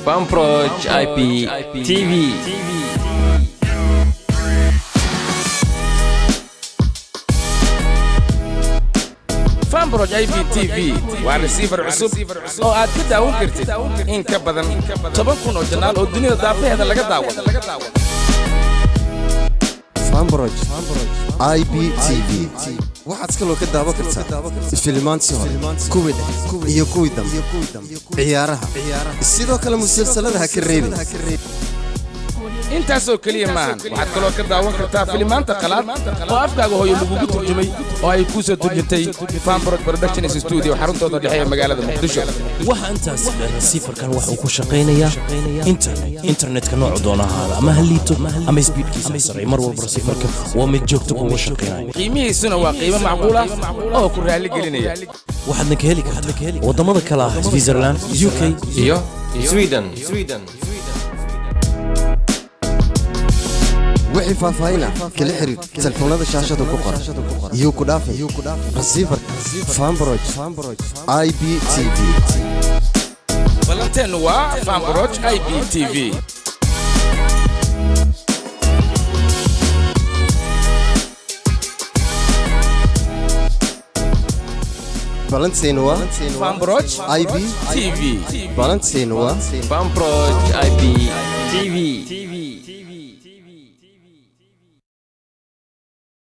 Fanproj IP TV. Fanproj IP TV waa receiver cusub oo aad ka daawan kartid in ka badan 10,000 janaal oo dunida daafaheeda laga daawado. Fanproj IP TV waxaad kaloo ka daawan kartaa filimaan soo kuwida iyo kuwidam ciyaaraha sidoo kale musalsaladaha ka reebin intaasoo kaliya maahan waxaad kaloo ka daawan kartaa filimaanta qalaad oo afkaaga hooyo lagugu turjumay oo ay ku soo turjuntay Fanproj Production Studio xaruntooda dhexe ee magaalada Muqdisho. waxa intaas receiverkan waxa uu ku shaqeynayaa internetka nooc doonaha ama haliito ama speedkiisa sare mar walba receiverka waa mid joogto ku shaqeynaya qiimihiisuna waa qiimo macquul ah oo ku raali gelinaya. waxaadna ka heli kartaa wadamada kale ah Switzerland, UK iyo Sweden. wixii faahfaahinaa kala xiriir telefoonada shaashada ku qoran iyo ku dhaafay receiver Fanproj IP TV. Balanteen waa Fanproj IP TV. Balanteen waa Fanproj IP TV. Balanteen waa Fanproj IP TV.